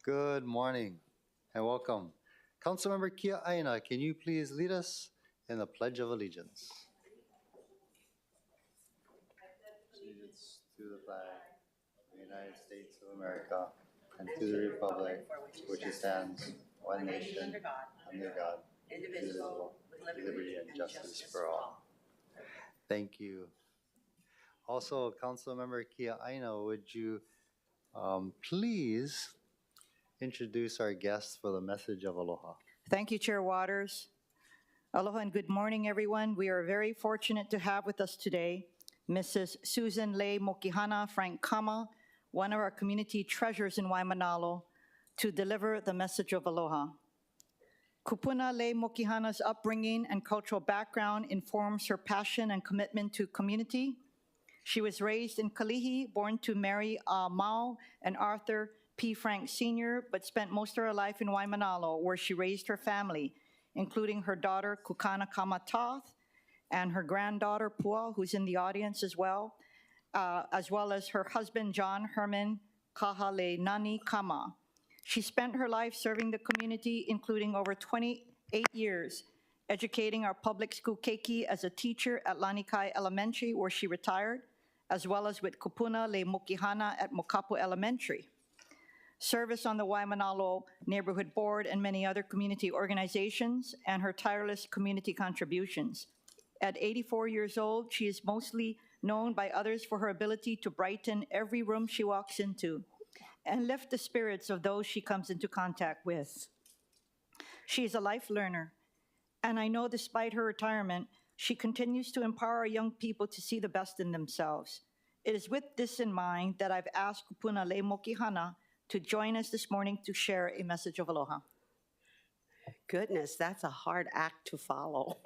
Good morning and welcome. Councilmember Kia Aina, can you please lead us in the Pledge of Allegiance? Allegiance to the flag of the United States of America and to the republic for which it stands, one nation, under God, indivisible, with liberty and justice for all. Thank you. Also, Councilmember Kia Aina, would you please introduce our guests for the message of aloha? Thank you, Chair Waters. Aloha and good morning, everyone. We are very fortunate to have with us today Mrs. Susan Leigh Mokihana Frank Kama, one of our community treasures in Waimanalo, to deliver the message of aloha. Kupuna Leigh Mokihana's upbringing and cultural background informs her passion and commitment to community. She was raised in Kalihi, born to Mary Mao and Arthur P. Frank Sr., but spent most of her life in Waimanalo, where she raised her family, including her daughter, Kukana Kamatoth, and her granddaughter, Pua, who's in the audience as well as her husband, John Herman Kahalenani Kama. She spent her life serving the community, including over 28 years, educating our public school keiki as a teacher at Lanikai Elementary, where she retired, as well as with Kupuna Leigh Mokihana at Mokapu Elementary. Service on the Waimanalo Neighborhood Board and many other community organizations, and her tireless community contributions. At 84 years old, she is mostly known by others for her ability to brighten every room she walks into and lift the spirits of those she comes into contact with. She is a life learner, and I know despite her retirement, she continues to empower young people to see the best in themselves. It is with this in mind that I've asked Kupuna Leigh Mokihana to join us this morning to share a message of aloha. Goodness, that's a hard act to follow.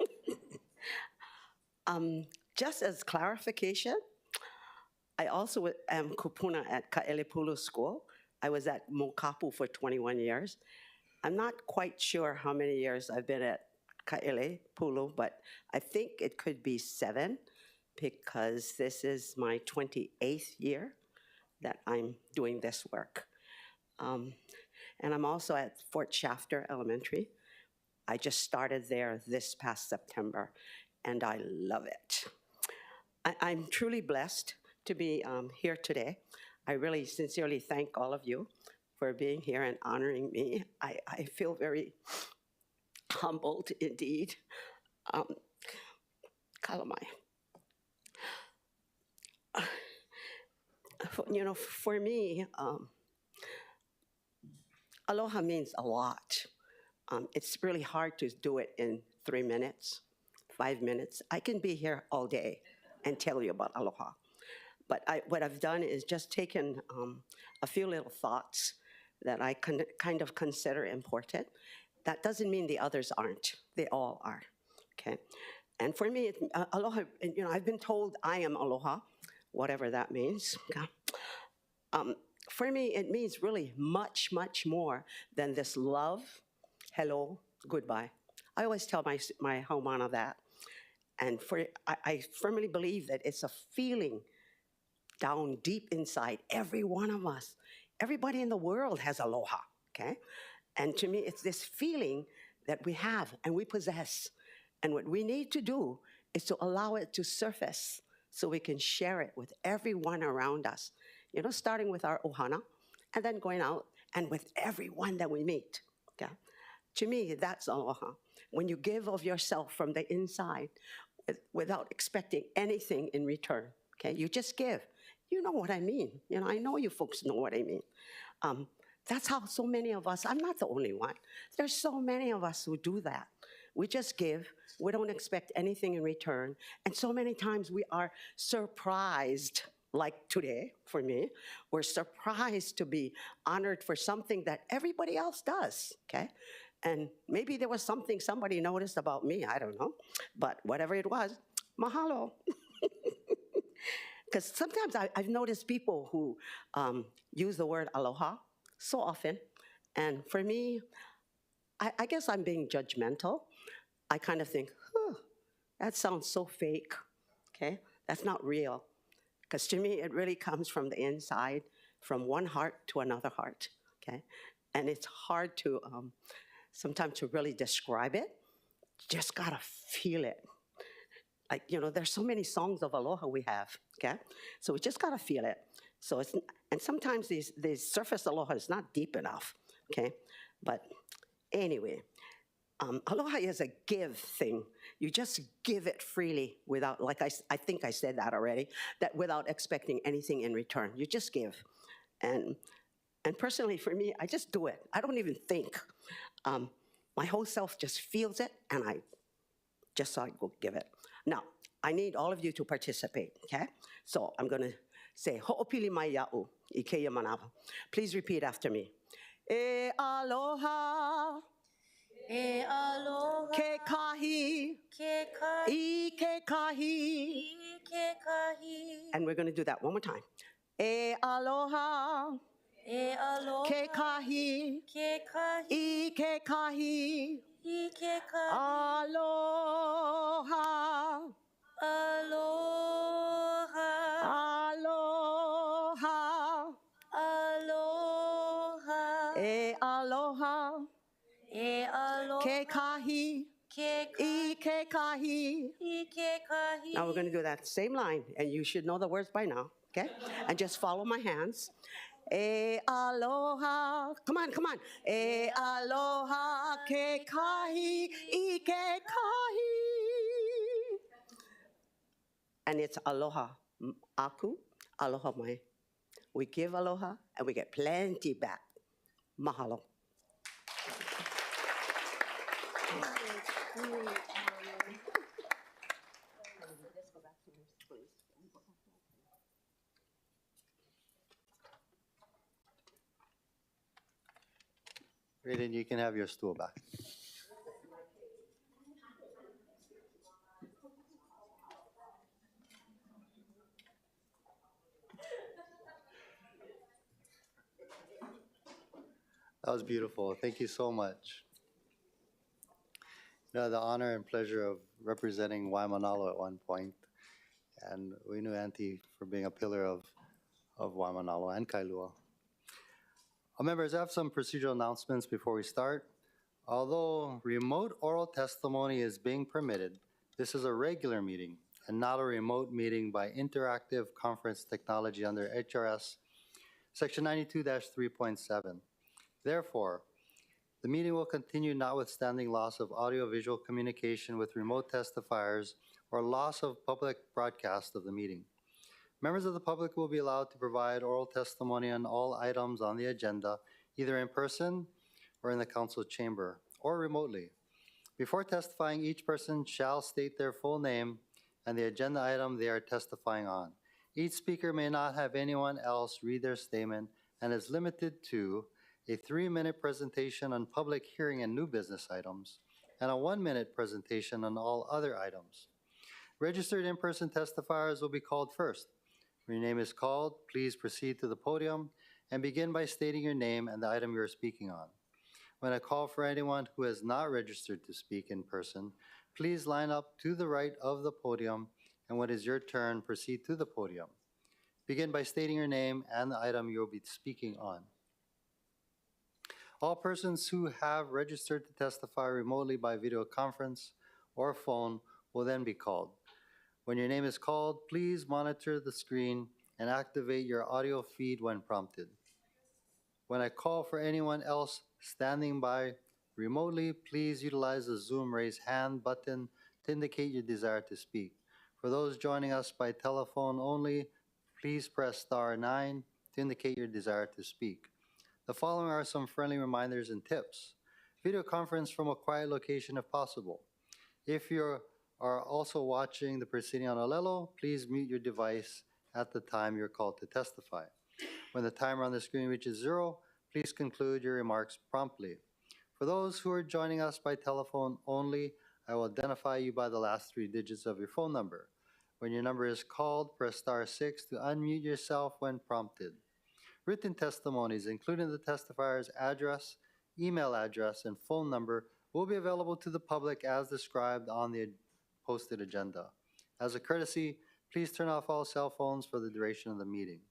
Just as clarification, I also am kupuna at Ka'elepulu School. I was at Mokapu for 21 years. I'm not quite sure how many years I've been at Ka'elepulu, but I think it could be 7 because this is my 28th year that I'm doing this work. And I'm also at Fort Shafter Elementary. I just started there this past September, and I love it. I'm truly blessed to be here today. I really sincerely thank all of you for being here and honoring me. I feel very humbled indeed. Kalamai. For me, aloha means a lot. It's really hard to do it in 3 minutes, 5 minutes. I can be here all day and tell you about aloha. But what I've done is just taken a few little thoughts that I kind of consider important. That doesn't mean the others aren't. They all are, okay? And for me, aloha, I've been told I am aloha, whatever that means, okay? For me, it means really much, much more than this love, hello, goodbye. I always tell my haumana that. And I firmly believe that it's a feeling down deep inside every one of us. Everybody in the world has aloha, okay? And to me, it's this feeling that we have and we possess. And what we need to do is to allow it to surface so we can share it with everyone around us. Starting with our ohana, and then going out and with everyone that we meet, okay? To me, that's aloha. When you give of yourself from the inside without expecting anything in return, okay? You just give. You know what I mean. I know you folks know what I mean. That's how so many of us, I'm not the only one. There's so many of us who do that. We just give. We don't expect anything in return. And so many times we are surprised. Like today, for me, we're surprised to be honored for something that everybody else does, okay? And maybe there was something somebody noticed about me, I don't know. But whatever it was, mahalo. Because sometimes I've noticed people who use the word aloha so often. And for me, I guess I'm being judgmental. I kind of think, that sounds so fake, okay? That's not real. Because to me, it really comes from the inside, from one heart to another heart, okay? and it's hard to sometimes to really describe it. Just gotta feel it. Like, there's so many songs of aloha we have, okay? So we just gotta feel it. So and sometimes these surface aloha is not deep enough, okay? But anyway, aloha is a give thing. You just give it freely without, like I think I said that already, that without expecting anything in return. You just give. And personally for me, I just do it. I don't even think. My whole self just feels it, and I just so I go give it. Now, I need all of you to participate, okay? So I'm gonna say, ho'opili mai ia'u, I keia manawa. Please repeat after me. E aloha, E aloha, ke kahi, ke kahi, I ke kahi. I ke kahi. And we're gonna do that one more time. E aloha, E aloha, ke kahi, ke kahi, I ke kahi. I ke kahi. Aloha, Aloha, aloha, aloha. e aloha, E aloha, ke kahi, ke I ke kahi. kahi, ke kahi. Now we're going to do that same line, and you should know the words by now, okay? And just follow my hands. E aloha, come on, come on. E aloha, ke kahi, I ke kahi. And it's aloha aku, aloha mai. We give aloha, and we get plenty back. Mahalo. Raiden, you can have your stool back. That was beautiful. Thank you so much. The honor and pleasure of representing Waimanalo at one point, and we knew Auntie for being a pillar of Waimanalo and Kailua. Members, I have some procedural announcements before we start. Although remote oral testimony is being permitted, this is a regular meeting and not a remote meeting by interactive conference technology under HRS Section 92-3.7. Therefore, the meeting will continue notwithstanding loss of audiovisual communication with remote testifiers or loss of public broadcast of the meeting. Members of the public will be allowed to provide oral testimony on all items on the agenda, either in person or in the council chamber, or remotely. Before testifying, each person shall state their full name and the agenda item they are testifying on. Each speaker may not have anyone else read their statement and is limited to a 3-minute presentation on public hearing and new business items, and a 1-minute presentation on all other items. Registered in-person testifiers will be called first. When your name is called, please proceed to the podium and begin by stating your name and the item you are speaking on. When I call for anyone who has not registered to speak in person, please line up to the right of the podium, and when it is your turn, proceed to the podium. Begin by stating your name and the item you will be speaking on. All persons who have registered to testify remotely by video conference or phone will then be called. When your name is called, please monitor the screen and activate your audio feed when prompted. When I call for anyone else standing by remotely, please utilize the Zoom raise hand button to indicate your desire to speak. For those joining us by telephone only, please press *9 to indicate your desire to speak. The following are some friendly reminders and tips. Video conference from a quiet location if possible. If you are also watching the proceeding on Olelo, please mute your device at the time you're called to testify. When the timer on the screen reaches 0, please conclude your remarks promptly. For those who are joining us by telephone only, I will identify you by the last 3 digits of your phone number. When your number is called, press *6 to unmute yourself when prompted. Written testimonies, including the testifier's address, email address, and phone number, will be available to the public as described on the posted agenda. As a courtesy, please turn off all cell phones for the duration of the meeting.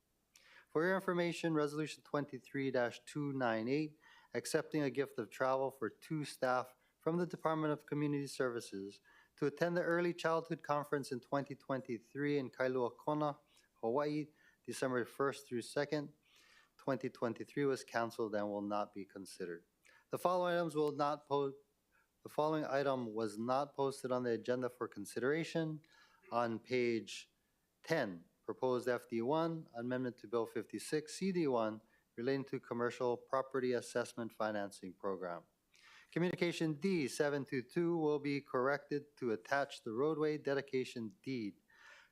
For your information, Resolution 23-298 accepting a gift of travel for 2 staff from the Department of Community Services to attend the Early Childhood Conference in 2023 in Kailua Kona, Hawaii, December 1st through 2nd. 2023 was canceled and will not be considered. The following item was not posted on the agenda for consideration. On page 10, proposed FD1, amendment to Bill 56, CD1, relating to commercial property assessment financing program. Communication D 722 will be corrected to attach the roadway dedication deed.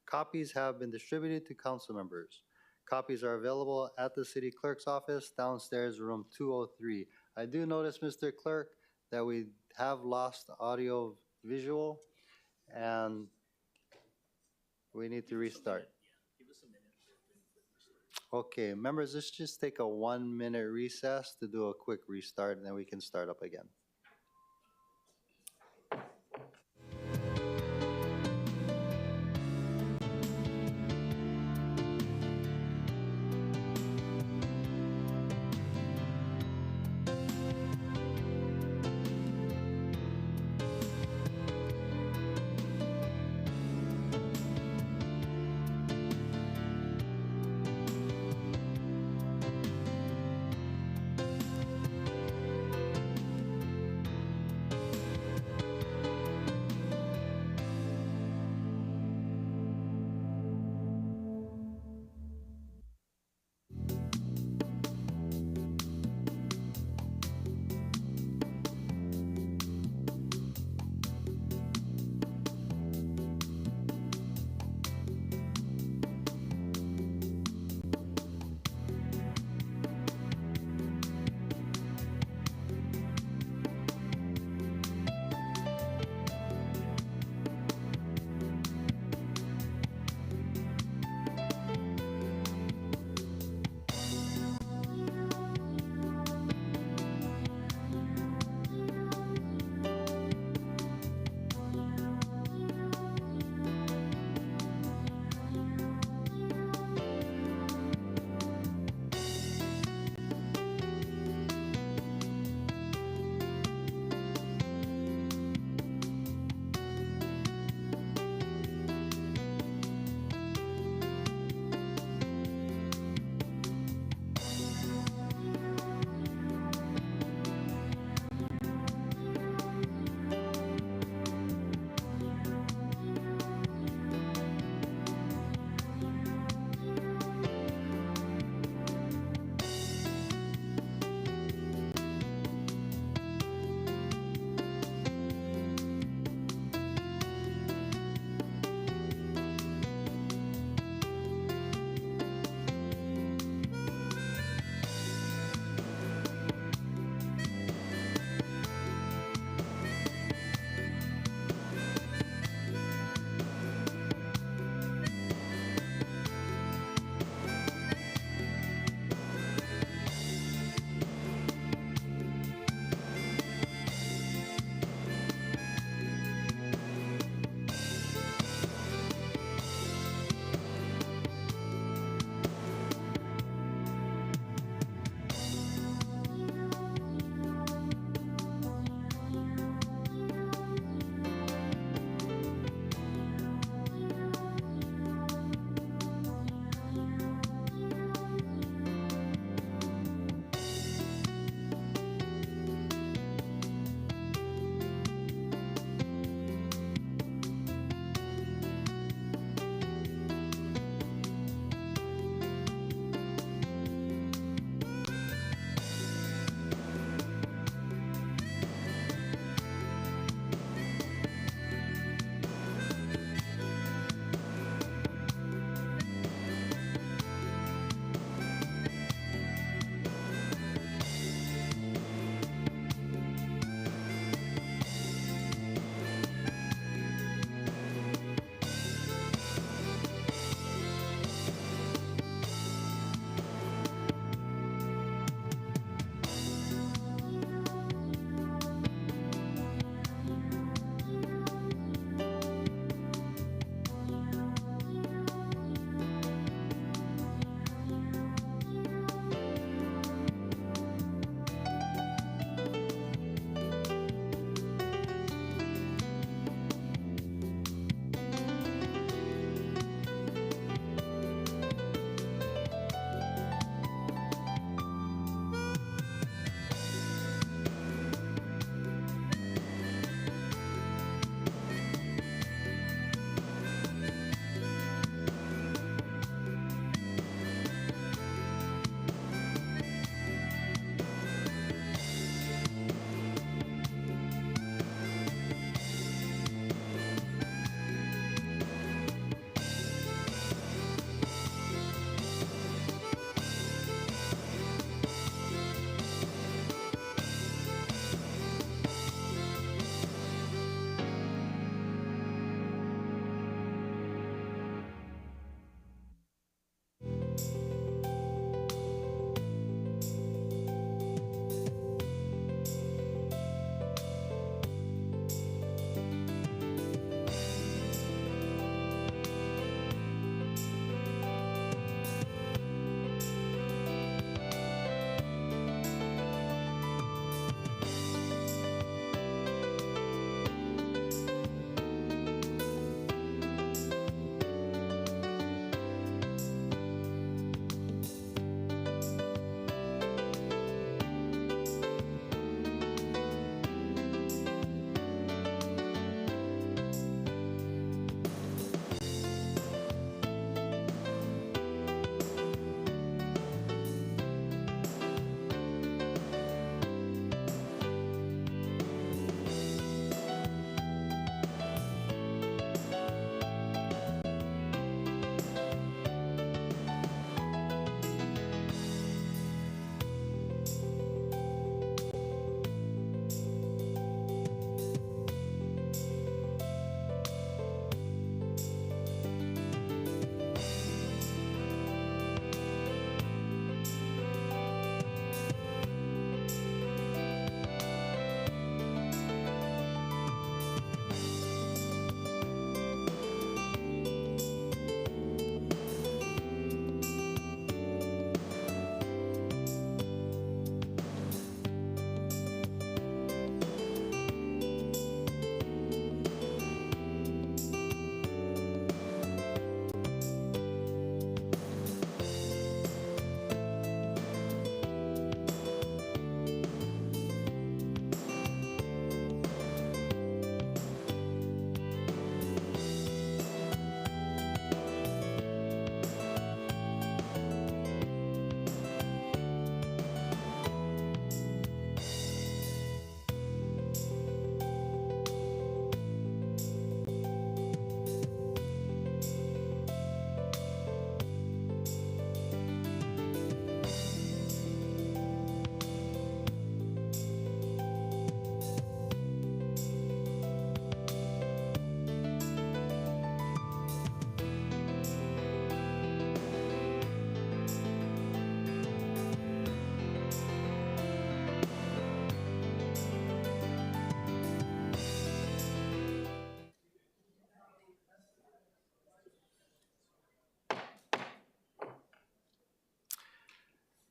Copies have been distributed to council members. Copies are available at the city clerk's office downstairs, room 203. I do notice, Mr. Clerk, that we have lost audio visual and we need to restart. Okay, members, let's just take a 1-minute recess to do a quick restart and then we can start up again.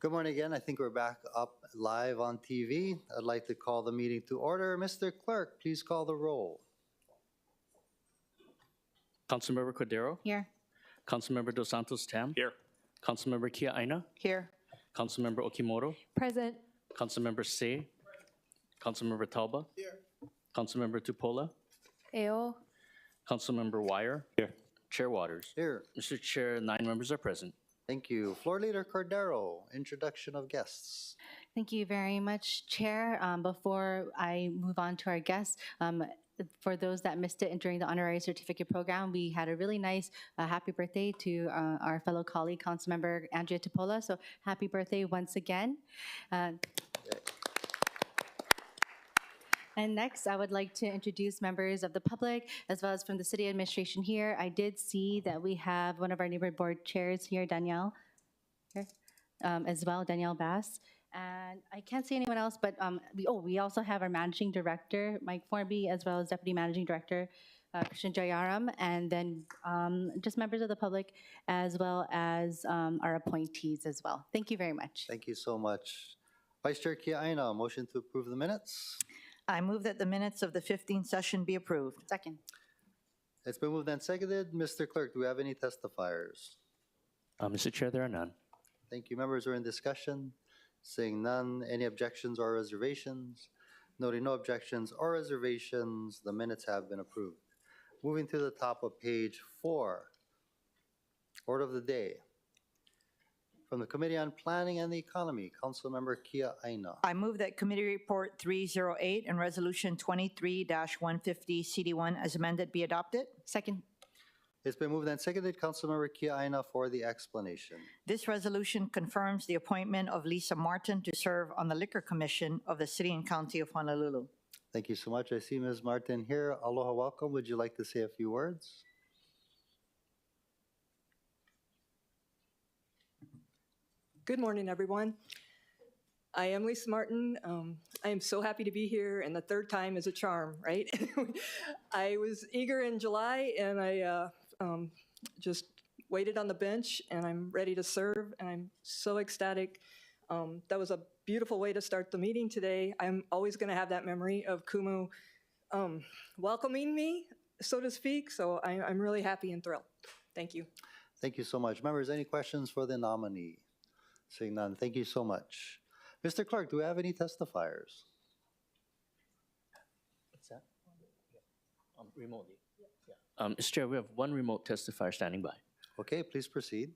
Good morning again. I think we're back up live on TV. I'd like to call the meeting to order. Mr. Clerk, please call the roll. Councilmember Cordero, Here. Councilmember Dos Santos Tam. Here. Councilmember Kia Aina, Here. Councilmember Okimoto, Present. Councilmember Say, Councilmember Talba. Here. Councilmember Tupola, AO. Councilmember Wire. Here. Chair Waters. Here. Mr. Chair, 9 members are present. Thank you. Floor Leader Cordero, introduction of guests. Thank you very much, Chair. Before I move on to our guests, for those that missed it during the honorary certificate program, we had a really nice happy birthday to our fellow colleague, Councilmember Andrea Tupola. So happy birthday once again. And next, I would like to introduce members of the public as well as from the city administration here. I did see that we have one of our neighborhood board chairs here, Danielle, here, as well, Danielle Bass. And I can't see anyone else, but we also have our managing director, Mike Formby, as well as deputy managing director, Christian Jayaram, and then just members of the public, as well as our appointees as well. Thank you very much. Thank you so much. Vice Chair Kia Aina, motion to approve the minutes. I move that the minutes of the 15th session be approved. Second. It's been moved and seconded. Mr. Clerk, do we have any testifiers? Mr. Chair, there are none. Thank you. Members are in discussion. Seeing none, any objections or reservations? Noting no objections or reservations, the minutes have been approved. Moving to the top of page 4, order of the day. From the Committee on Planning and the Economy, Councilmember Kia Aina. I move that Committee Report 308 and Resolution 23-150 CD1 as amended be adopted. Second. It's been moved and seconded. Councilmember Kia Aina for the explanation. This resolution confirms the appointment of Lisa Martin to serve on the Liquor Commission of the City and County of Honolulu. Thank you so much. I see Ms. Martin here. Aloha, welcome. Would you like to say a few words? Good morning, everyone. I am Lisa Martin. I am so happy to be here, and the third time is a charm, right? I was eager in July, and I just waited on the bench, and I'm ready to serve, and I'm so ecstatic. That was a beautiful way to start the meeting today. I'm always going to have that memory of Kumu welcoming me, so to speak, so I'm really happy and thrilled. Thank you. Thank you so much. Members, any questions for the nominee? Seeing none, thank you so much. Mr. Clerk, do we have any testifiers? What's that? Remotely. Mr. Chair, we have one remote testifier standing by. Okay, please proceed.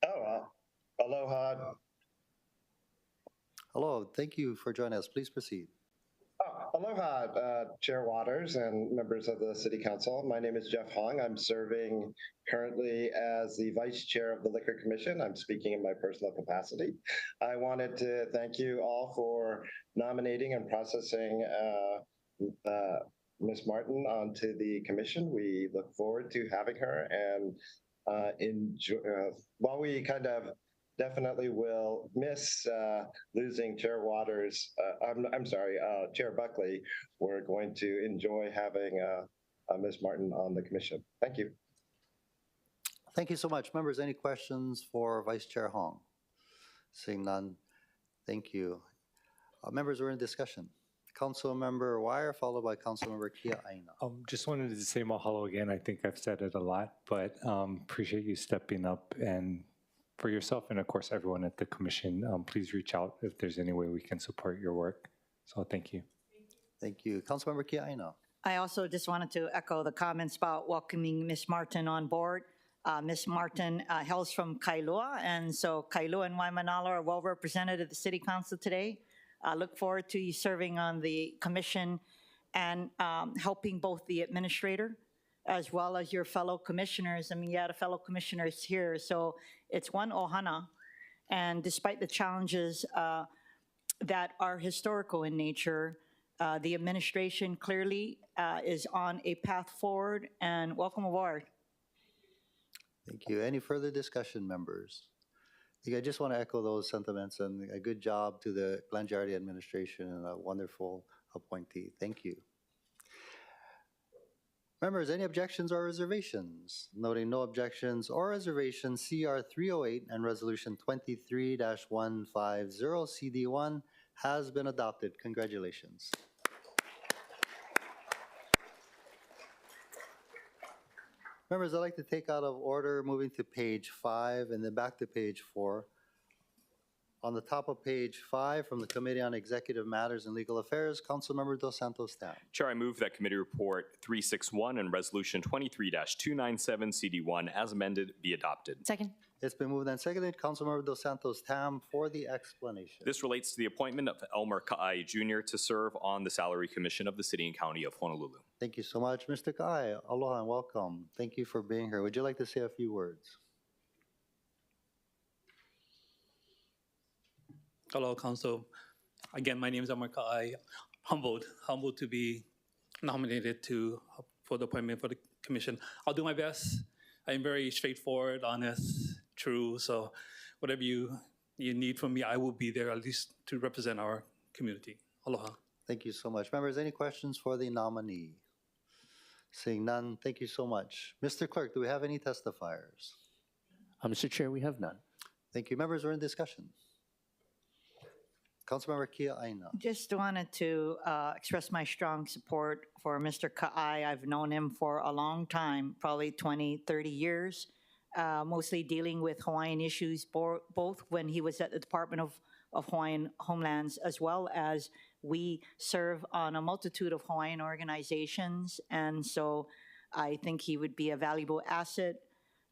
Aloha. Hello, thank you for joining us. Please proceed. Aloha, Chair Waters and members of the City Council. My name is Jeff Hong. I'm serving currently as the Vice Chair of the Liquor Commission. I'm speaking in my personal capacity. I wanted to thank you all for nominating and processing Ms. Martin onto the commission. We look forward to having her, and while we kind of definitely will miss losing Chair Waters. Chair Buckley. We're going to enjoy having Ms. Martin on the commission. Thank you. Thank you so much. Members, any questions for Vice Chair Hong? Seeing none, thank you. Members, we're in discussion. Council Member Wire, followed by Council Member Kia Aina. Just wanted to say mahalo again. I think I've said it a lot, but appreciate you stepping up, and for yourself and of course everyone at the commission, please reach out if there's any way we can support your work. So thank you. Thank you. Councilmember Kia Aina. I also just wanted to echo the comments about welcoming Ms. Martin on board. Ms. Martin hails from Kailua, and so Kailua and Waimanalo are well represented at the City Council today. I look forward to you serving on the commission and helping both the administrator as well as your fellow commissioners. I mean, you had a fellow commissioners here, so it's one ohana. And despite the challenges that are historical in nature, the administration clearly is on a path forward, and welcome aboard. Thank you. Any further discussion, members? I just want to echo those sentiments, and a good job to the Glenn Giardi administration and a wonderful appointee. Thank you. Members, any objections or reservations? Noting no objections or reservations, CR 308 and Resolution 23-150 CD1 has been adopted. Congratulations. Members, I'd like to take out of order, moving to page 5 and then back to page 4. On the top of page 5, from the Committee on Executive Matters and Legal Affairs, Councilmember Dos Santos Tam. Chair, I move that Committee Report 361 and Resolution 23-297 CD1 as amended be adopted. Second. It's been moved and seconded. Councilmember Dos Santos Tam for the explanation. This relates to the appointment of Elmer Ka'ai Jr. to serve on the Salary Commission of the City and County of Honolulu. Thank you so much. Mr. Kai, aloha and welcome. Thank you for being here. Would you like to say a few words? Hello, Council. Again, my name is Amar Ka'ai. Humbled to be nominated for the appointment for the commission. I'll do my best. I'm very straightforward, honest, true. So whatever you need from me, I will be there at least to represent our community. Aloha. Thank you so much. Members, any questions for the nominee? Seeing none, thank you so much. Mr. Clerk, do we have any testifiers? Mr. Chair, we have none. Thank you. Members, we're in discussion. Councilmember Kia Aina. Just wanted to express my strong support for Mr. Ka'ai. I've known him for a long time, probably 20, 30 years, mostly dealing with Hawaiian issues, both when he was at the Department of Hawaiian Homelands, as well as we serve on a multitude of Hawaiian organizations. And so I think he would be a valuable asset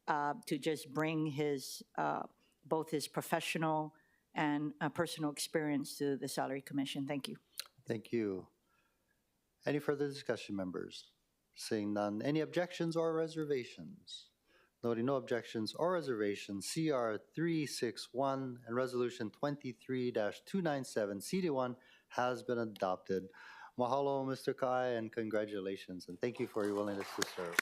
to just bring his, both his professional and personal experience to the Salary Commission. Thank you. Thank you. Any further discussion, members? Seeing none. Any objections or reservations? Noting no objections or reservations, CR 361 and Resolution 23-297 CD1 has been adopted. Mahalo, Mr. Kai, and congratulations, and thank you for your willingness to serve.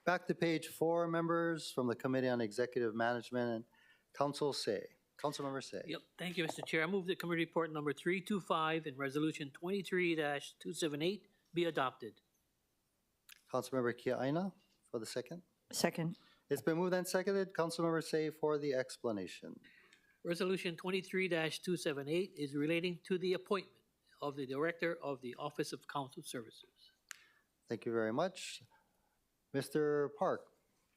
Back to page 4, members from the Committee on Executive Management and Councilmember Say. Yep. Thank you, Mr. Chair. I move that Committee Report number 325 and Resolution 23-278 be adopted. Councilmember Kia Aina for the second. Second. It's been moved and seconded. Councilmember Say for the explanation. Resolution 23-278 is relating to the appointment of the Director of the Office of Council Services. Thank you very much. Mr. Park,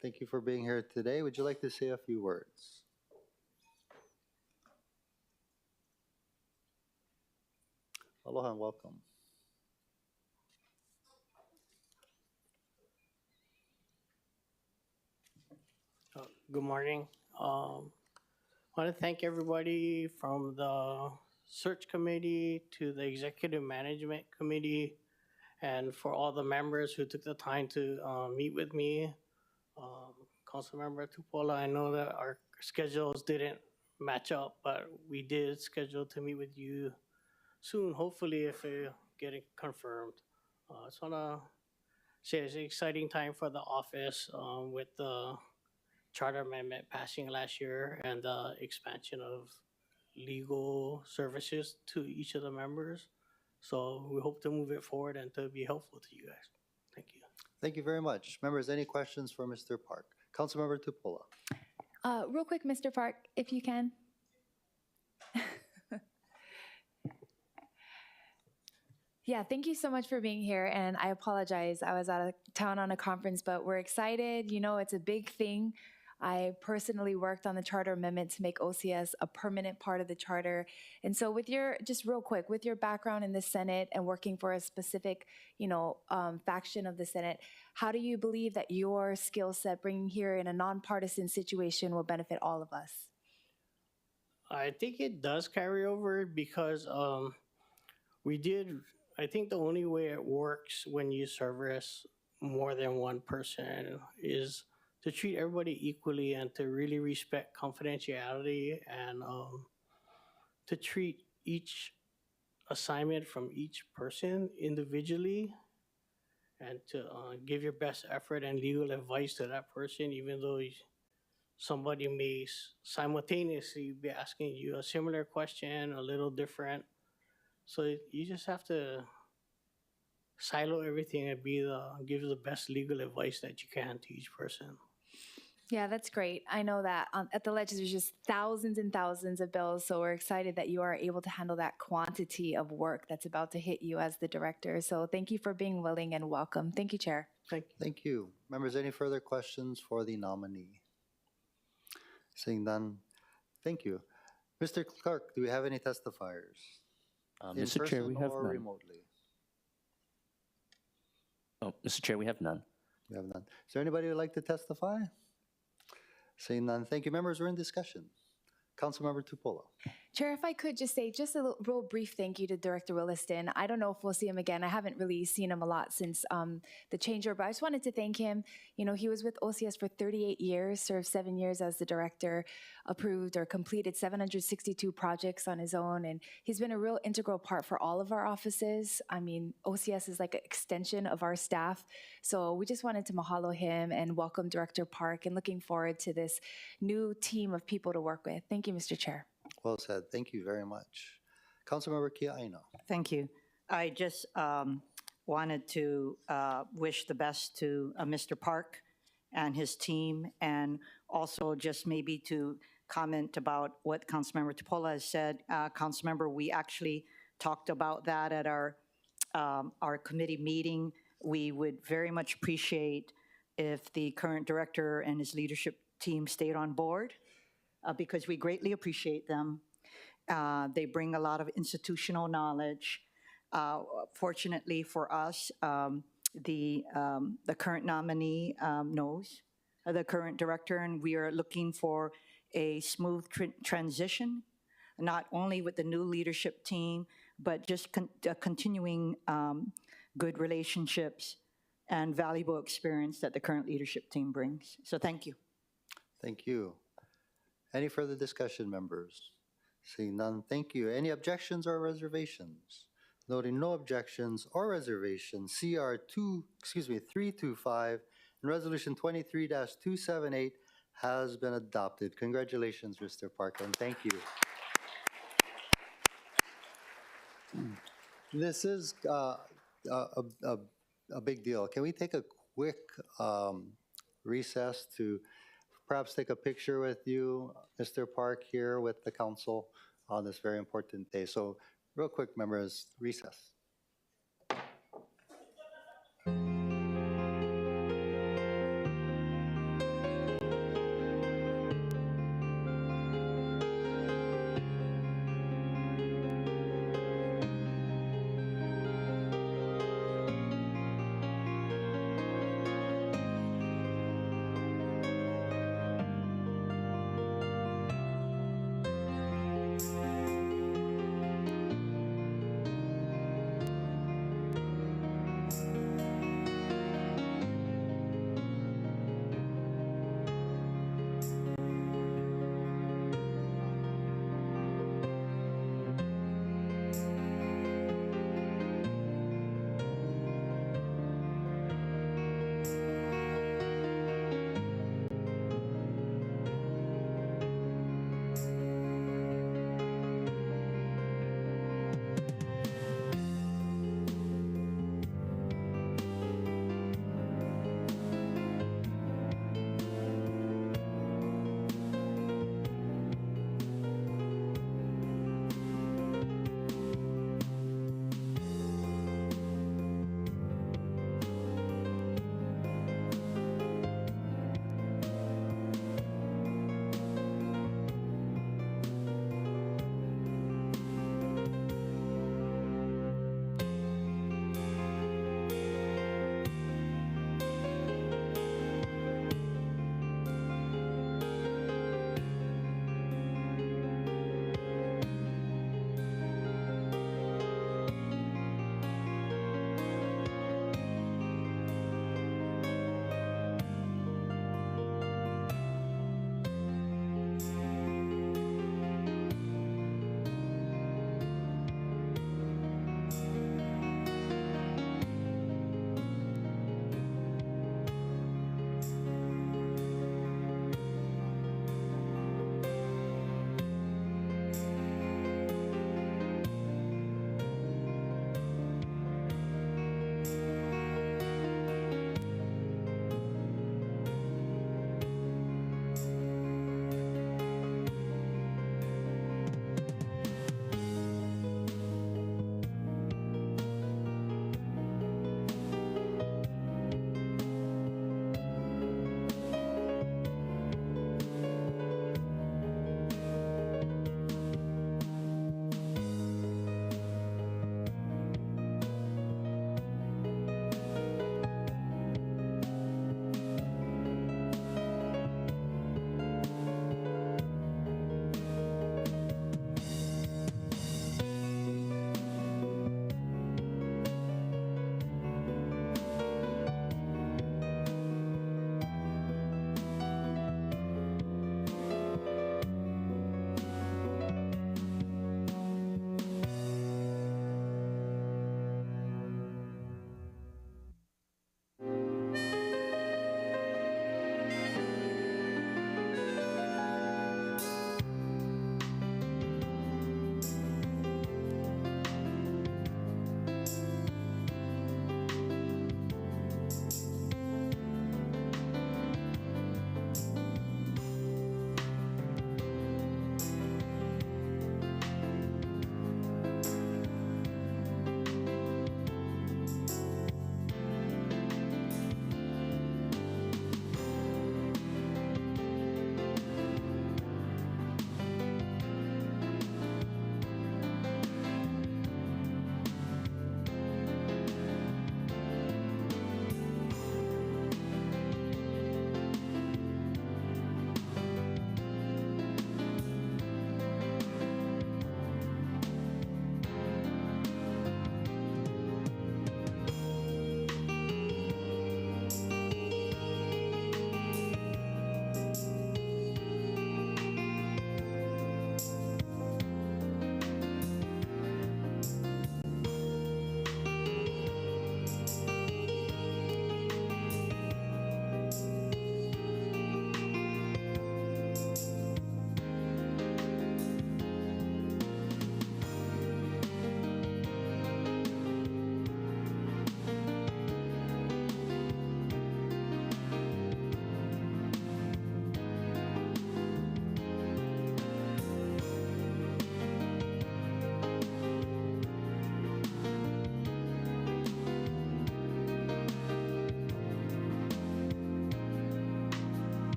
thank you for being here today. Would you like to say a few words? Aloha and welcome. Good morning. I want to thank everybody from the search committee to the executive management committee and for all the members who took the time to meet with me. Councilmember Tupola, I know that our schedules didn't match up, but we did schedule to meet with you soon, hopefully, if we get it confirmed. I just want to say it's an exciting time for the office with the charter amendment passing last year and the expansion of legal services to each of the members. So we hope to move it forward and to be helpful to you guys. Thank you. Thank you very much. Members, any questions for Mr. Park? Councilmember Tupola. Real quick, Mr. Park, if you can. Yeah, thank you so much for being here, and I apologize. I was out of town on a conference, but we're excited. You know, it's a big thing. I personally worked on the charter amendment to make OCS a permanent part of the charter. And so with your, just real quick, with your background in the Senate and working for a specific, faction of the Senate, how do you believe that your skill set bringing here in a nonpartisan situation will benefit all of us? I think it does carry over because I think the only way it works when you service more than one person is to treat everybody equally and to really respect confidentiality and to treat each assignment from each person individually and to give your best effort and legal advice to that person, even though somebody may simultaneously be asking you a similar question, a little different. So you just have to silo everything and give the best legal advice that you can to each person. Yeah, that's great. I know that at the Ledges there's just thousands and thousands of bills, so we're excited that you are able to handle that quantity of work that's about to hit you as the director. So thank you for being willing and welcome. Thank you, Chair. Thank you. Members, any further questions for the nominee? Seeing none, thank you. Mr. Clerk, do we have any testifiers? In Mr. Chair, we person have or none. remotely? Oh, Mr. Chair, we have none. We have none. Is there anybody who would like to testify? Seeing none, thank you. Members, we're in discussion. Councilmember Tupola. Chair, if I could just say just a real brief thank you to Director Williston. I don't know if we'll see him again. I haven't really seen him a lot since the changeover, but I just wanted to thank him. You know, he was with OCS for 38 years, served 7 years as the director, approved or completed 762 projects on his own, and he's been a real integral part for all of our offices. I mean, OCS is like an extension of our staff, so we just wanted to mahalo him and welcome Director Park, and looking forward to this new team of people to work with. Thank you, Mr. Chair. Well said. Thank you very much. Councilmember Kia Aino. Thank you. I just wanted to wish the best to Mr. Park and his team, and also just maybe to comment about what Councilmember Tupola has said. Councilmember, we actually talked about that at our committee meeting. We would very much appreciate if the current director and his leadership team stayed on board, because we greatly appreciate them. They bring a lot of institutional knowledge. Fortunately for us, the current nominee knows the current director, and we are looking for a smooth transition, not only with the new leadership team, but just continuing good relationships and valuable experience that the current leadership team brings. So thank you. Thank you. Any further discussion, members? Seeing none, thank you. Any objections or reservations? Noting no objections or reservations, CR 325 and Resolution 23-278 has been adopted. Congratulations, Mr. Parkland. Thank you. This is a big deal. Can we take a quick recess to perhaps take a picture with you, Mr. Park, here with the council on this very important day? So real quick, members, recess.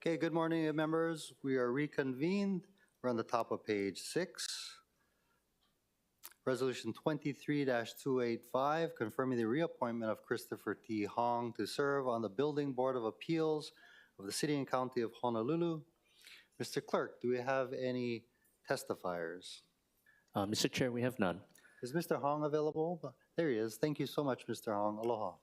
Okay, good morning, members. We are reconvened. We're on the top of page 6. Resolution 23-285, confirming the reappointment of Christopher T. Hong to serve on the Building Board of Appeals of the City and County of Honolulu. Mr. Clerk, do we have any testifiers? Mr. Chair, we have none. Is Mr. Hong available? There he is. Thank you so much, Mr. Hong. Aloha.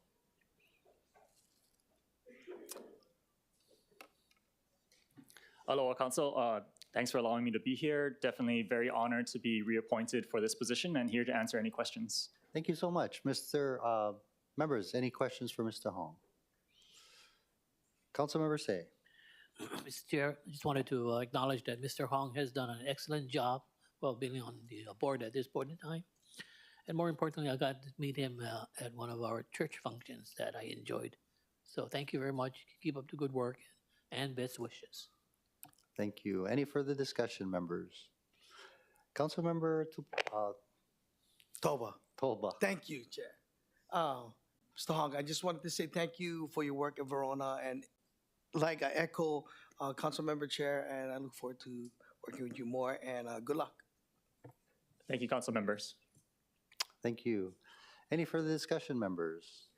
Aloha, Council. Thanks for allowing me to be here. Definitely very honored to be reappointed for this position and here to answer any questions. Thank you so much. Members, any questions for Mr. Hong? Councilmember Say. Mr. Chair, I just wanted to acknowledge that Mr. Hong has done an excellent job while being on the board at this point in time. And more importantly, I got to meet him at one of our church functions that I enjoyed. So thank you very much. Keep up the good work and best wishes. Thank you. Any further discussion, members? Councilmember Toba. Toba. Thank you, Chair. Mr. Hong, I just wanted to say thank you for your work in Verona, and like I echo Councilmember Chair, and I look forward to working with you more, and good luck. Thank you, Council members. Thank you. Any further discussion, members?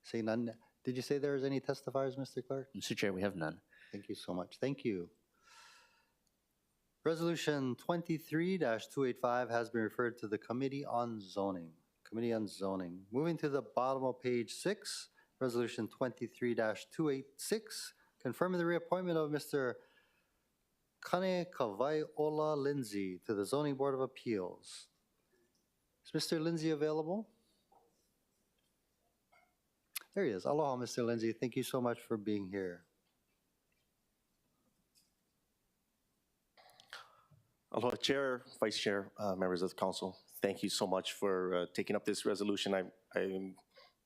Seeing none. Did you say there was any testifiers, Mr. Clerk? Mr. Chair, we have none. Thank you so much. Thank you. Resolution 23-285 has been referred to the Committee on Zoning. Committee on Zoning. Moving to the bottom of page 6, Resolution 23-286, confirming the reappointment of Mr. Kane Kavaiola Lindsay to the Zoning Board of Appeals. Is Mr. Lindsay available? There he is. Aloha, Mr. Lindsay. Thank you so much for being here. Aloha, Chair, Vice Chair, members of the Council. Thank you so much for taking up this resolution. I'm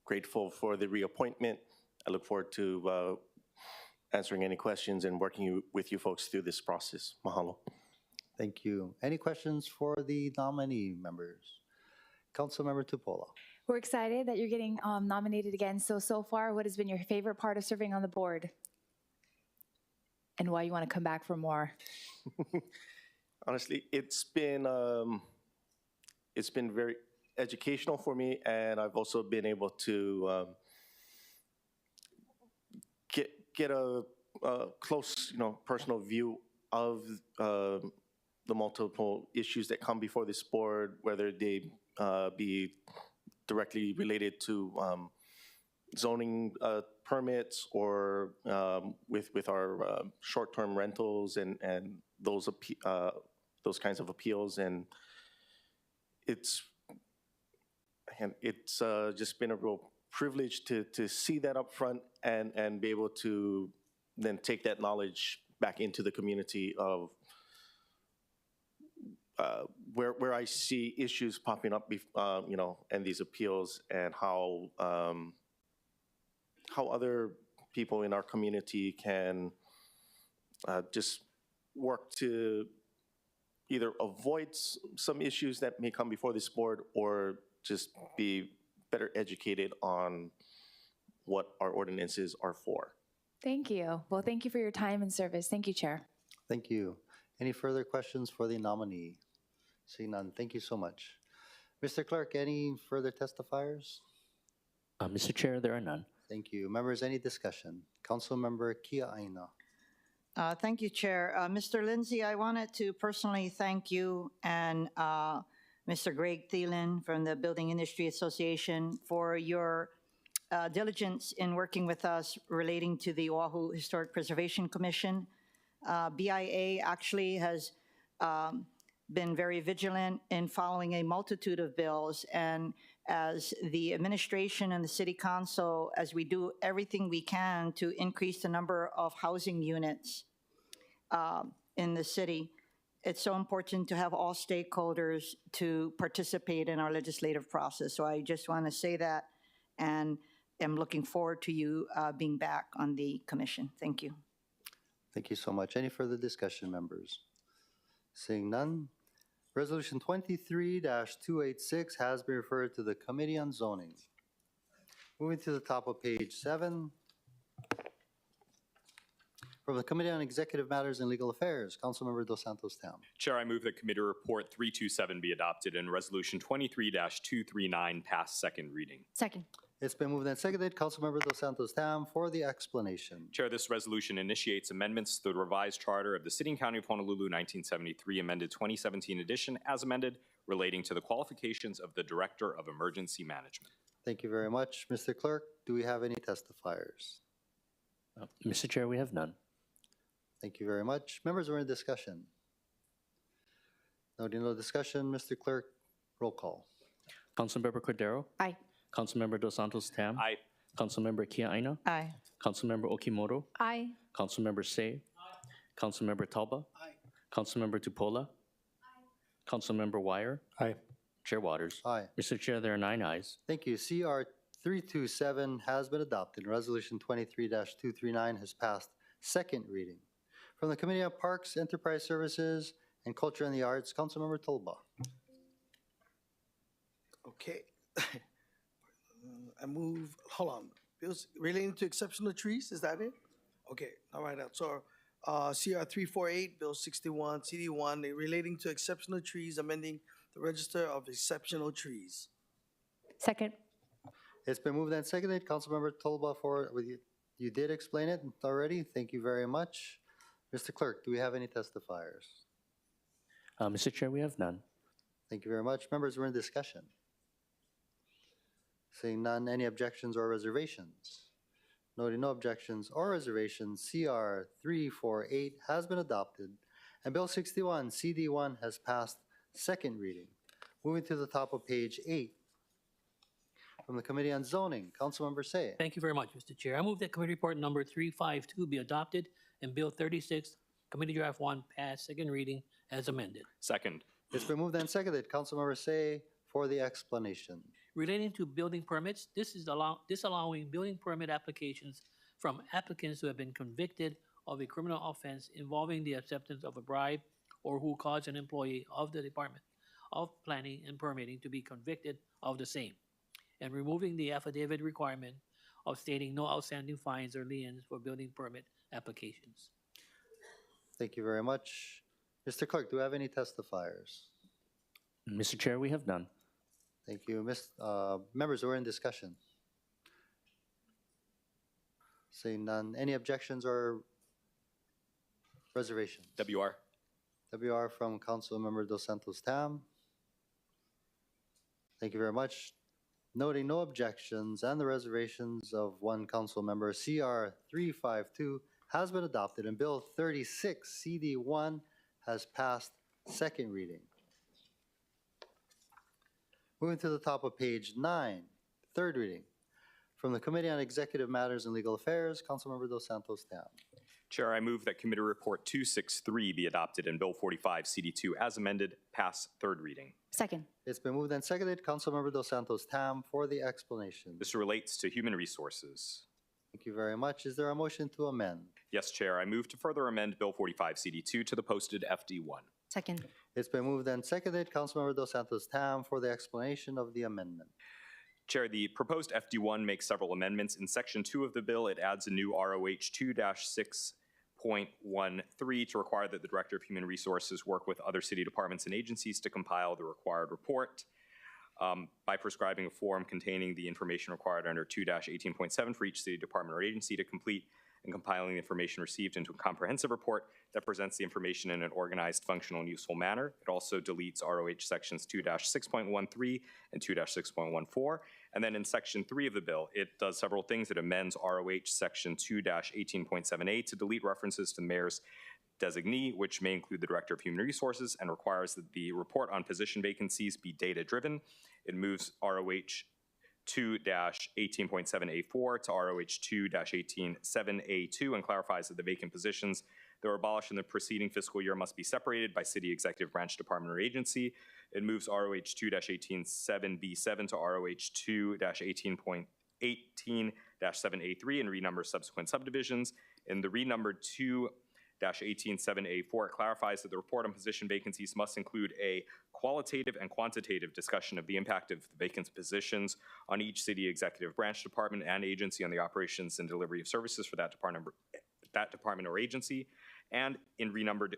grateful for the reappointment. I look forward to answering any questions and working with you folks through this process. Mahalo. Thank you. Any questions for the nominee members? Councilmember Tupola. We're excited that you're getting nominated again. So far, what has been your favorite part of serving on the board? And why you want to come back for more? Honestly, it's been very educational for me, and I've also been able to get a close, personal view of the multiple issues that come before this board, whether they be directly related to zoning permits or with our short-term rentals and those kinds of appeals. And it's just been a real privilege to see that up front and be able to then take that knowledge back into the community of where I see issues popping up, and these appeals, and how other people in our community can just work to either avoid some issues that may come before this board, or just be better educated on what our ordinances are for. Thank you. Well, thank you for your time and service. Thank you, Chair. Thank you. Any further questions for the nominee? Seeing none, thank you so much. Mr. Clerk, any further testifiers? Mr. Chair, there are none. Thank you. Members, any discussion? Councilmember Kia Aina. Thank you, Chair. Mr. Lindsay, I wanted to personally thank you and Mr. Greg Thielen from the Building Industry Association for your diligence in working with us relating to the Oahu Historic Preservation Commission. BIA actually has been very vigilant in following a multitude of bills, and as the administration and the city council, as we do everything we can to increase the number of housing units in the city, it's so important to have all stakeholders to participate in our legislative process. So I just want to say that, and am looking forward to you being back on the commission. Thank you. Thank you so much. Any further discussion, members? Seeing none, Resolution 23-286 has been referred to the Committee on Zoning. Moving to the top of page 7, From the Committee on Executive Matters and Legal Affairs, Councilmember Dos Santos Tam. Chair, I move that Committee Report 327 be adopted and Resolution 23-239 pass second reading. Second. It's been moved and seconded. Councilmember Dos Santos Tam for the explanation. Chair, this resolution initiates amendments to the revised charter of the City and County of Honolulu 1973 amended 2017 edition as amended relating to the qualifications of the Director of Emergency Management. Thank you very much. Mr. Clerk, do we have any testifiers? Mr. Chair, we have none. Thank you very much. Members, we're in discussion. No discussion. Mr. Clerk, roll call. Councilmember Cordero? Aye. Councilmember Dos Santos Tam? Aye. Councilmember Kia Aina? Aye. Councilmember Okimoto? Aye. Councilmember Say? Councilmember Talba? Aye. Councilmember Tupola? Councilmember Wire? Aye. Chair Waters? Aye. Mr. Chair, there are 9 ayes. Thank you. CR 327 has been adopted. Resolution 23-239 has passed second reading. From the Committee on Parks, Enterprise Services, and Culture and the Arts, Councilmember Tolba. Okay. I move, hold on, bills relating to exceptional trees, is that it? Okay, all right, so CR 348, Bill 61, CD1, relating to exceptional trees, amending the Register of Exceptional Trees. Second. It's been moved and seconded. Councilmember Tolba for, you did explain it already. Thank you very much. Mr. Clerk, do we have any testifiers? Mr. Chair, we have none. Thank you very much. Members, we're in discussion. Seeing none, any objections or reservations? Noting no objections or reservations, CR 348 has been adopted, and Bill 61, CD1 has passed second reading. Moving to the top of page 8. From the Committee on Zoning, Councilmember Say. Thank you very much, Mr. Chair. I move that Committee Report number 352 be adopted and Bill 36, Committee Draft 1, pass second reading as amended. Second. It's been moved and seconded. Councilmember Say for the explanation. Relating to building permits, this is disallowing building permit applications from applicants who have been convicted of a criminal offense involving the acceptance of a bribe or who caused an employee of the Department of Planning and Permitting to be convicted of the same, and removing the affidavit requirement of stating no outstanding fines or liens for building permit applications. Thank you very much. Mr. Clerk, do we have any testifiers? Mr. Chair, we have none. Thank you. Members, we're in discussion. Seeing none. Any objections or reservations? WR. WR from Councilmember Dos Santos Tam. Thank you very much. Noting no objections and the reservations of one council member, CR 352 has been adopted, and Bill 36, CD1, has passed second reading. Moving to the top of page 9, third reading. From the Committee on Executive Matters and Legal Affairs, Councilmember Dos Santos Tam. Chair, I move that Committee Report 263 be adopted and Bill 45, CD2, as amended, pass third reading. Second. It's been moved and seconded. Councilmember Dos Santos Tam for the explanation. This relates to human resources. Thank you very much. Is there a motion to amend? Yes, Chair, I move to further amend Bill 45, CD2 to the posted FD1. Second. It's been moved and seconded. Councilmember Dos Santos Tam for the explanation of the amendment. Chair, the proposed FD1 makes several amendments. In Section 2 of the bill, it adds a new ROH 2-6.13 to require that the Director of Human Resources work with other city departments and agencies to compile the required report by prescribing a form containing the information required under 2-18.7 for each city department or agency to complete and compiling the information received into a comprehensive report that presents the information in an organized, functional, and useful manner. It also deletes ROH sections 2-6.13 and 2-6.14. And then in section 3 of the bill, it does several things. It amends ROH section 2-18.7a to delete references to the mayor's designee, which may include the Director of Human Resources, and requires that the report on position vacancies be data-driven. It moves ROH 2-18.7A4 to ROH 2-18.7A2 and clarifies that the vacant positions that were abolished in the preceding fiscal year must be separated by city executive branch, department, or agency. It moves ROH 2-18.7B7 to ROH 2-18.7A3 and renumbers subsequent subdivisions. In the renumbered 2-18.7A4, it clarifies that the report on position vacancies must include a qualitative and quantitative discussion of the impact of the vacant positions on each city executive branch, department, and agency on the operations and delivery of services for that that department or agency. And in renumbered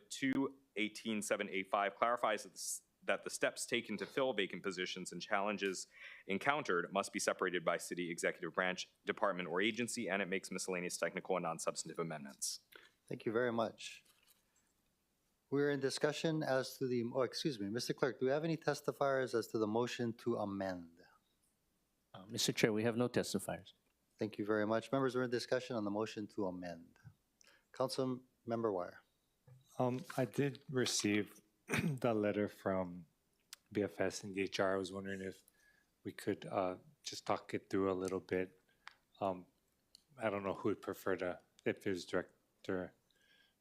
2-18785 clarifies that the steps taken to fill vacant positions and challenges encountered must be separated by city executive branch, department, or agency, and it makes miscellaneous technical and non-substantive amendments. Thank you very much. We're in discussion as to the, oh, excuse me, Mr. Clerk, do we have any testifiers as to the motion to amend? Mr. Chair, we have no testifiers. Thank you very much. Members, we're in discussion on the motion to amend. Council Member Wire. I did receive the letter from BFS and DHR. I was wondering if we could just talk it through a little bit. I don't know who would prefer to, if there's director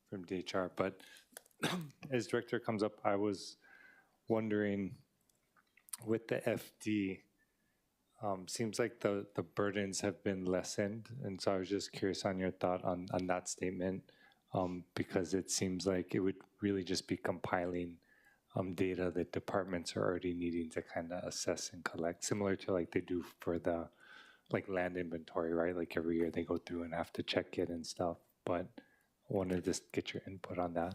from DHR, but as director comes up, I was wondering with the FD, seems like the burdens have been lessened. And so I was just curious on your thought on that statement, because it seems like it would really just be compiling data that departments are already needing to kind of assess and collect, similar to like they do for the like land inventory, right? Like every year they go through and have to check it and stuff. But I wanted to just get your input on that.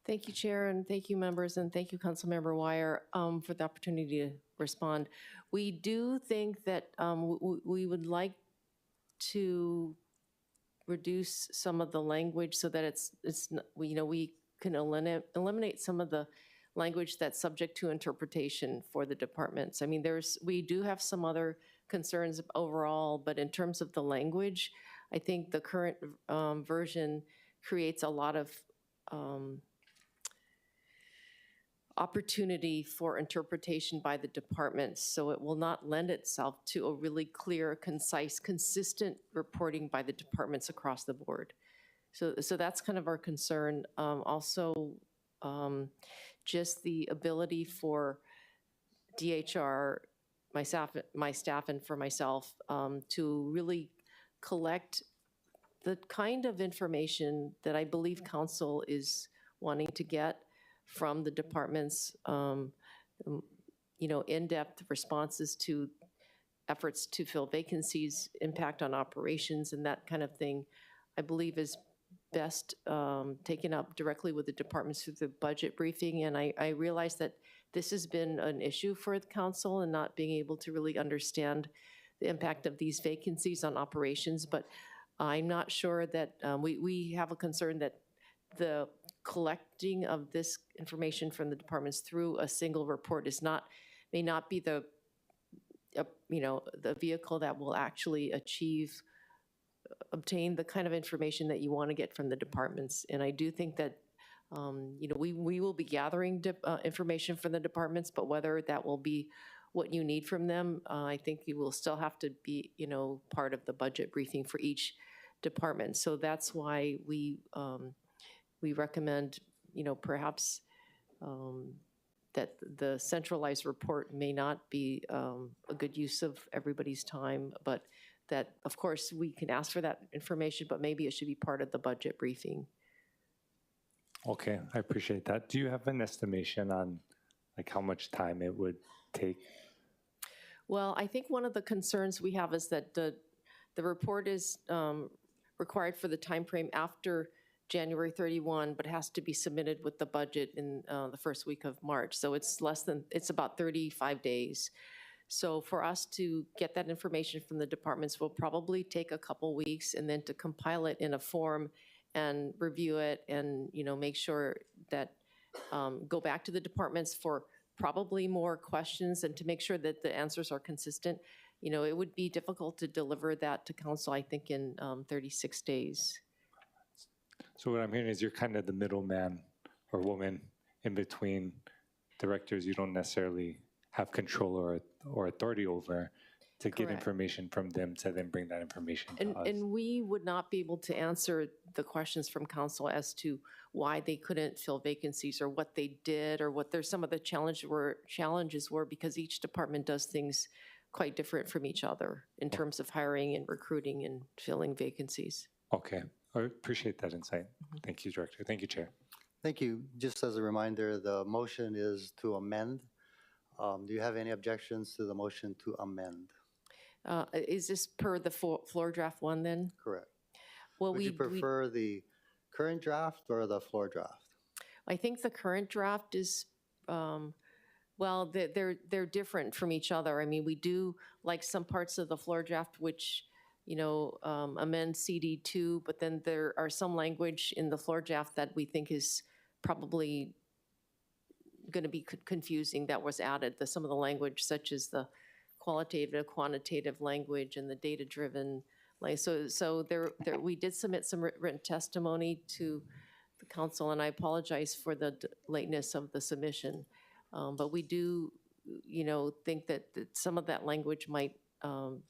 Thank you, Chair, and thank you, members, and thank you, Councilmember Wire, for the opportunity to respond. We do think that we would like to reduce some of the language so that we can eliminate some of the language that's subject to interpretation for the departments. I mean, we do have some other concerns overall, but in terms of the language, I think the current version creates a lot of opportunity for interpretation by the departments, so it will not lend itself to a really clear, concise, consistent reporting by the departments across the board. So that's kind of our concern. Also, just the ability for DHR, my staff, and for myself to really collect the kind of information that I believe council is wanting to get from the department's, in-depth responses to efforts to fill vacancies, impact on operations, and that kind of thing, I believe is best taken up directly with the departments through the budget briefing. And I realize that this has been an issue for the council and not being able to really understand the impact of these vacancies on operations. But I'm not sure that we have a concern that the collecting of this information from the departments through a single report may not be the vehicle that will actually obtain the kind of information that you want to get from the departments. And I do think that we will be gathering information from the departments, but whether that will be what you need from them, I think you will still have to be part of the budget briefing for each department. So that's why we recommend, perhaps that the centralized report may not be a good use of everybody's time, but that, of course, we can ask for that information, but maybe it should be part of the budget briefing. Okay, I appreciate that. Do you have an estimation on like how much time it would take? Well, I think one of the concerns we have is that the report is required for the time frame after January 31, but has to be submitted with the budget in the first week of March. So it's about 35 days. So for us to get that information from the departments will probably take a couple weeks, and then to compile it in a form and review it and, make sure that go back to the departments for probably more questions and to make sure that the answers are consistent. It would be difficult to deliver that to council, I think, in 36 days. So what I'm hearing is you're kind of the middleman or woman in between directors you don't necessarily have control or authority over to get information from them to then bring that information to us. And we would not be able to answer the questions from council as to why they couldn't fill vacancies or what they did or what some of the challenges were, because each department does things quite different from each other in terms of hiring and recruiting and filling vacancies. Okay, I appreciate that insight. Thank you, Director. Thank you, Chair. Thank you. Just as a reminder, the motion is to amend. Do you have any objections to the motion to amend? Is this per the floor draft one then? Correct. Well, Would you prefer the current draft or the floor draft? I think the current draft is, well, they're different from each other. I mean, we do like some parts of the floor draft which, amend CD2, but then there are some language in the floor draft that we think is probably going to be confusing that was added. Some of the language, such as the qualitative, quantitative language, and the data-driven. So we did submit some written testimony to the council, and I apologize for the lateness of the submission. But we do, think that some of that language might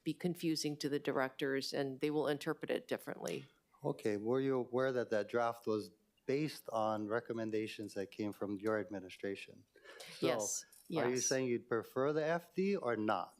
be confusing to the directors, and they will interpret it differently. Okay, were you aware that that draft was based on recommendations that came from your administration? So Yes. Are you Yes. saying you'd prefer the FD or not?